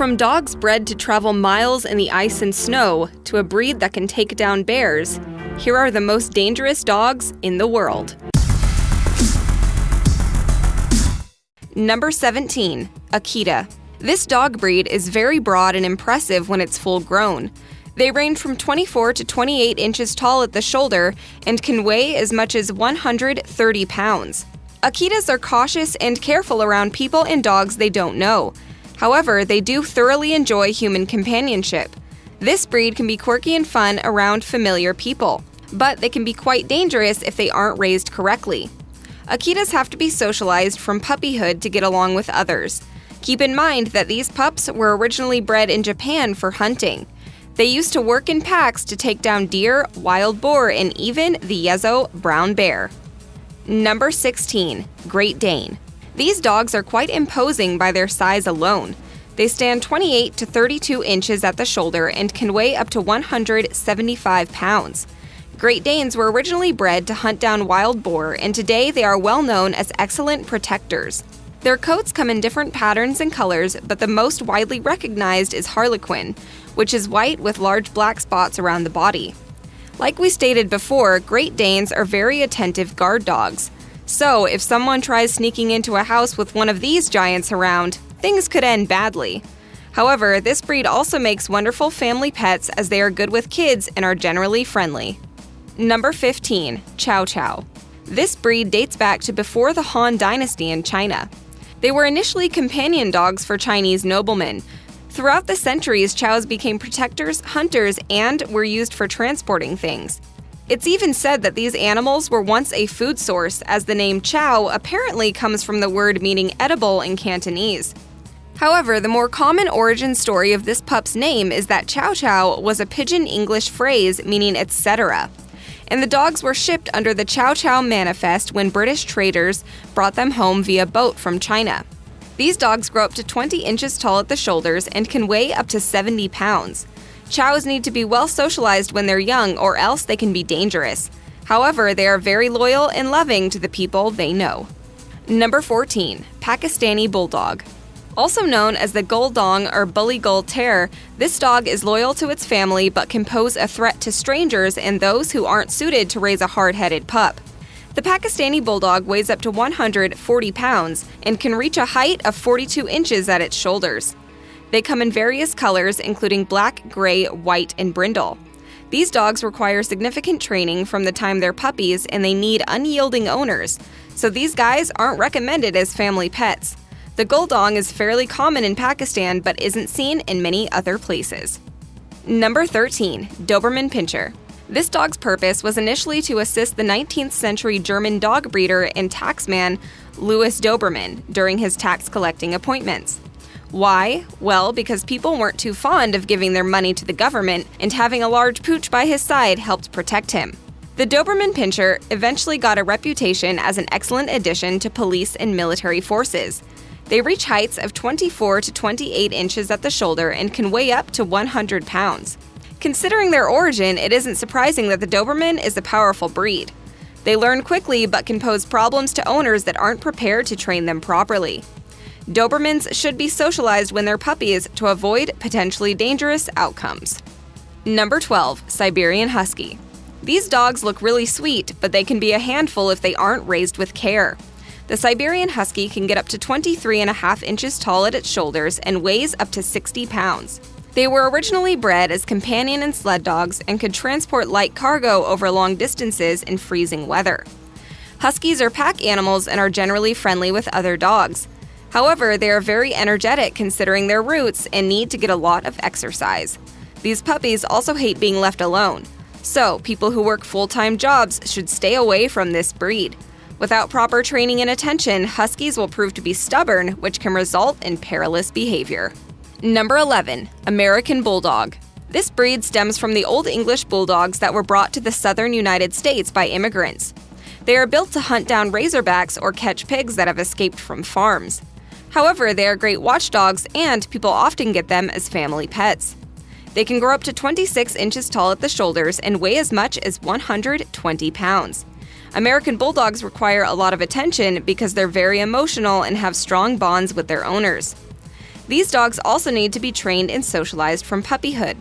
From dogs bred to travel miles in the ice and snow to a breed that can take down bears, here are the most dangerous dogs in the world. Number 17. Akita. This dog breed is very broad and impressive when it's full grown. They range from 24 to 28 inches tall at the shoulder and can weigh as much as 130 pounds. Akitas are cautious and careful around people and dogs they don't know. However, they do thoroughly enjoy human companionship. This breed can be quirky and fun around familiar people, but they can be quite dangerous if they aren't raised correctly. Akitas have to be socialized from puppyhood to get along with others. Keep in mind that these pups were originally bred in Japan for hunting. They used to work in packs to take down deer, wild boar, and even the Yezo brown bear. Number 16. Great Dane. These dogs are quite imposing by their size alone. They stand 28 to 32 inches at the shoulder and can weigh up to 175 pounds. Great Danes were originally bred to hunt down wild boar, and today they are well known as excellent protectors. Their coats come in different patterns and colors, but the most widely recognized is Harlequin, which is white with large black spots around the body. Like we stated before, Great Danes are very attentive guard dogs. So, if someone tries sneaking into a house with one of these giants around, things could end badly. However, this breed also makes wonderful family pets as they are good with kids and are generally friendly. Number 15. Chow Chow. This breed dates back to before the Han Dynasty in China. They were initially companion dogs for Chinese noblemen. Throughout the centuries, chows became protectors, hunters, and were used for transporting things. It's even said that these animals were once a food source, as the name chow apparently comes from the word meaning edible in Cantonese. However, the more common origin story of this pup's name is that chow chow was a pidgin English phrase meaning etc. And the dogs were shipped under the Chow Chow Manifest when British traders brought them home via boat from China. These dogs grow up to 20 inches tall at the shoulders and can weigh up to 70 pounds. Chows need to be well socialized when they're young, or else they can be dangerous. However, they are very loyal and loving to the people they know. Number 14. Pakistani Bulldog. Also known as the Guldong or Bully Gull Terrier, this dog is loyal to its family but can pose a threat to strangers and those who aren't suited to raise a hard-headed pup. The Pakistani Bulldog weighs up to 140 pounds and can reach a height of 42 inches at its shoulders. They come in various colors, including black, gray, white, and brindle. These dogs require significant training from the time they're puppies, and they need unyielding owners, so these guys aren't recommended as family pets. The Guldong is fairly common in Pakistan but isn't seen in many other places. Number 13. Doberman Pinscher. This dog's purpose was initially to assist the 19th century German dog breeder and taxman Louis Doberman during his tax collecting appointments. Why? Well, because people weren't too fond of giving their money to the government, and having a large pooch by his side helped protect him. The Doberman Pinscher eventually got a reputation as an excellent addition to police and military forces. They reach heights of 24 to 28 inches at the shoulder and can weigh up to 100 pounds. Considering their origin, it isn't surprising that the Doberman is a powerful breed. They learn quickly but can pose problems to owners that aren't prepared to train them properly. Dobermans should be socialized when they're puppies to avoid potentially dangerous outcomes. Number 12. Siberian Husky. These dogs look really sweet, but they can be a handful if they aren't raised with care. The Siberian Husky can get up to 23.5 inches tall at its shoulders and weighs up to 60 pounds. They were originally bred as companion and sled dogs and could transport light cargo over long distances in freezing weather. Huskies are pack animals and are generally friendly with other dogs. However, they are very energetic considering their roots and need to get a lot of exercise. These puppies also hate being left alone, so people who work full-time jobs should stay away from this breed. Without proper training and attention, Huskies will prove to be stubborn, which can result in perilous behavior. Number 11. American Bulldog. This breed stems from the Old English bulldogs that were brought to the southern United States by immigrants. They are built to hunt down razorbacks or catch pigs that have escaped from farms. However, they are great watchdogs and people often get them as family pets. They can grow up to 26 inches tall at the shoulders and weigh as much as 120 pounds. American Bulldogs require a lot of attention because they're very emotional and have strong bonds with their owners. These dogs also need to be trained and socialized from puppyhood.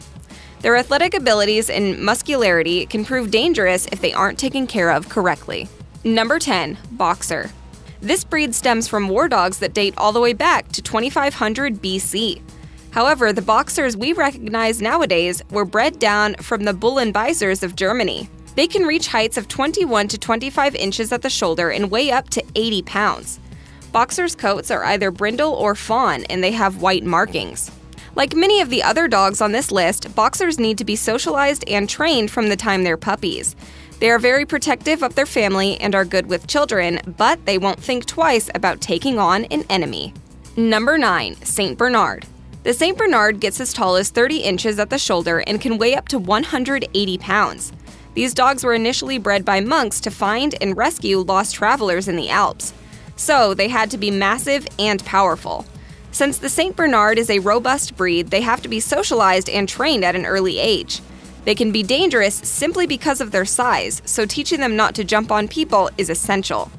Their athletic abilities and muscularity can prove dangerous if they aren't taken care of correctly. Number 10. Boxer. This breed stems from war dogs that date all the way back to 2500 BC. However, the boxers we recognize nowadays were bred down from the Bullenbeisers of Germany. They can reach heights of 21 to 25 inches at the shoulder and weigh up to 80 pounds. Boxers' coats are either brindle or fawn, and they have white markings. Like many of the other dogs on this list, boxers need to be socialized and trained from the time they're puppies. They are very protective of their family and are good with children, but they won't think twice about taking on an enemy. Number 9. St. Bernard. The St. Bernard gets as tall as 30 inches at the shoulder and can weigh up to 180 pounds. These dogs were initially bred by monks to find and rescue lost travelers in the Alps. So they had to be massive and powerful. Since the St. Bernard is a robust breed, they have to be socialized and trained at an early age. They can be dangerous simply because of their size, so teaching them not to jump on people is essential.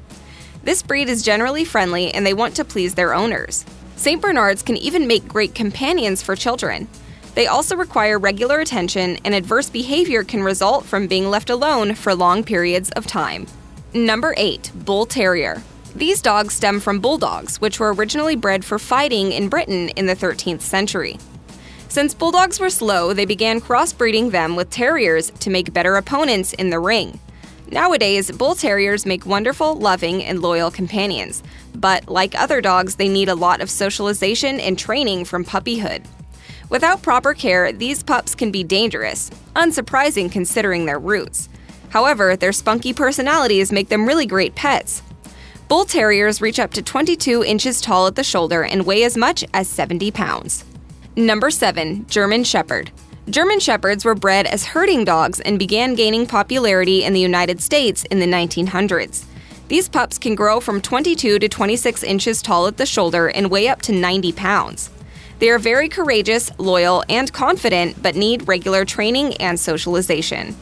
This breed is generally friendly and they want to please their owners. St. Bernards can even make great companions for children. They also require regular attention, and adverse behavior can result from being left alone for long periods of time. Number 8. Bull Terrier. These dogs stem from bulldogs, which were originally bred for fighting in Britain in the 13th century. Since bulldogs were slow, they began crossbreeding them with terriers to make better opponents in the ring. Nowadays, bull terriers make wonderful, loving, and loyal companions, but like other dogs, they need a lot of socialization and training from puppyhood. Without proper care, these pups can be dangerous, unsurprising considering their roots. However, their spunky personalities make them really great pets. Bull terriers reach up to 22 inches tall at the shoulder and weigh as much as 70 pounds. Number 7. German Shepherd. German Shepherds were bred as herding dogs and began gaining popularity in the United States in the 1900s. These pups can grow from 22 to 26 inches tall at the shoulder and weigh up to 90 pounds. They are very courageous, loyal, and confident, but need regular training and socialization.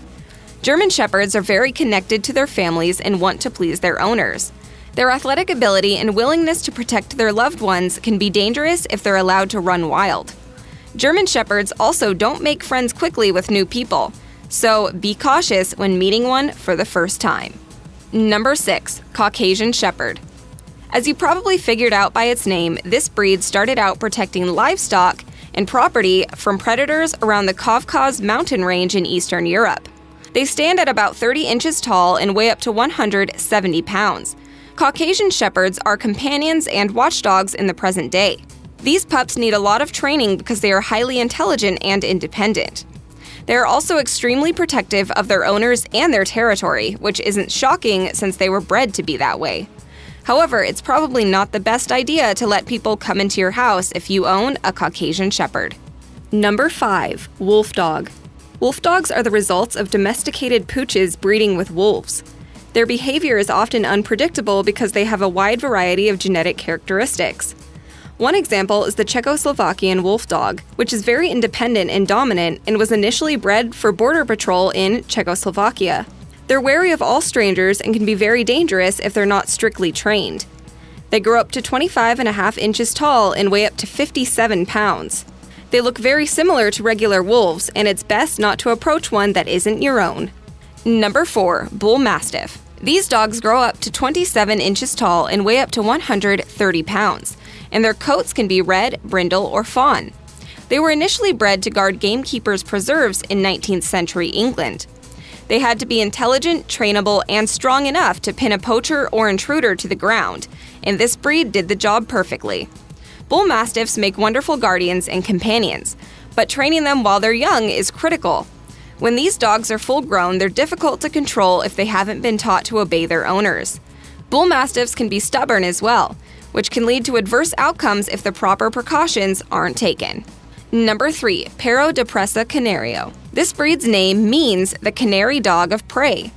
German Shepherds are very connected to their families and want to please their owners. Their athletic ability and willingness to protect their loved ones can be dangerous if they're allowed to run wild. German Shepherds also don't make friends quickly with new people, so be cautious when meeting one for the first time. Number 6. Caucasian Shepherd. As you probably figured out by its name, this breed started out protecting livestock and property from predators around the Kavkaz mountain range in Eastern Europe. They stand at about 30 inches tall and weigh up to 170 pounds. Caucasian Shepherds are companions and watchdogs in the present day. These pups need a lot of training because they are highly intelligent and independent. They are also extremely protective of their owners and their territory, which isn't shocking since they were bred to be that way. However, it's probably not the best idea to let people come into your house if you own a Caucasian Shepherd. Number 5. Wolf Dog. Wolf dogs are the results of domesticated pooches breeding with wolves. Their behavior is often unpredictable because they have a wide variety of genetic characteristics. One example is the Czechoslovakian wolf dog, which is very independent and dominant and was initially bred for border patrol in Czechoslovakia. They're wary of all strangers and can be very dangerous if they're not strictly trained. They grow up to 25.5 inches tall and weigh up to 57 pounds. They look very similar to regular wolves, and it's best not to approach one that isn't your own. Number 4. Bull Mastiff. These dogs grow up to 27 inches tall and weigh up to 130 pounds, and their coats can be red, brindle, or fawn. They were initially bred to guard gamekeepers' preserves in 19th century England. They had to be intelligent, trainable, and strong enough to pin a poacher or intruder to the ground, and this breed did the job perfectly. Bull Mastiffs make wonderful guardians and companions, but training them while they're young is critical. When these dogs are full-grown, they're difficult to control if they haven't been taught to obey their owners. Bull Mastiffs can be stubborn as well, which can lead to adverse outcomes if the proper precautions aren't taken. Number 3. Perro de Presa Canario. This breed's name means the canary dog of prey.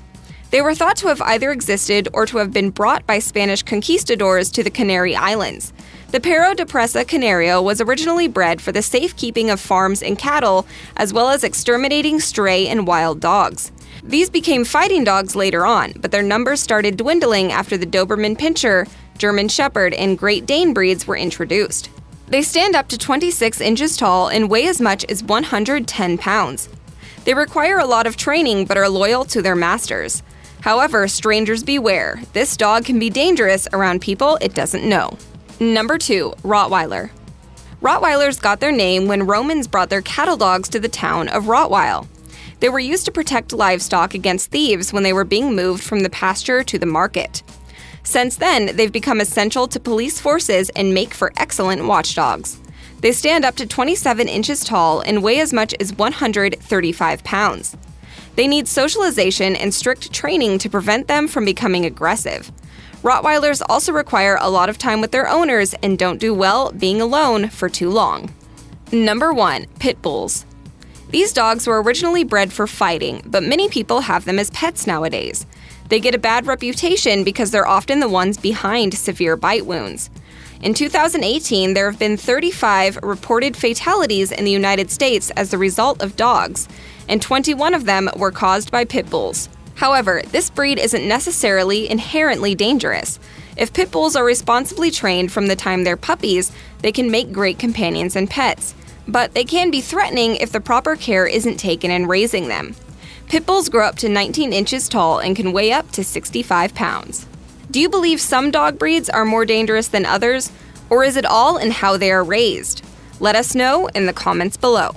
They were thought to have either existed or to have been brought by Spanish conquistadors to the Canary Islands. The Perro de Presa Canario was originally bred for the safekeeping of farms and cattle, as well as exterminating stray and wild dogs. These became fighting dogs later on, but their numbers started dwindling after the Doberman Pinscher, German Shepherd, and Great Dane breeds were introduced. They stand up to 26 inches tall and weigh as much as 110 pounds. They require a lot of training but are loyal to their masters. However, strangers beware. This dog can be dangerous around people it doesn't know. Number 2. Rottweiler. Rottweilers got their name when Romans brought their cattle dogs to the town of Rottweil. They were used to protect livestock against thieves when they were being moved from the pasture to the market. Since then, they've become essential to police forces and make for excellent watchdogs. They stand up to 27 inches tall and weigh as much as 135 pounds. They need socialization and strict training to prevent them from becoming aggressive. Rottweilers also require a lot of time with their owners and don't do well being alone for too long. Number 1. Pit Bulls. These dogs were originally bred for fighting, but many people have them as pets nowadays. They get a bad reputation because they're often the ones behind severe bite wounds. In 2018, there have been 35 reported fatalities in the United States as the result of dogs, and 21 of them were caused by pit bulls. However, this breed isn't necessarily inherently dangerous. If pit bulls are responsibly trained from the time they're puppies, they can make great companions and pets. But they can be threatening if the proper care isn't taken in raising them. Pit bulls grow up to 19 inches tall and can weigh up to 65 pounds. Do you believe some dog breeds are more dangerous than others, or is it all in how they are raised? Let us know in the comments below.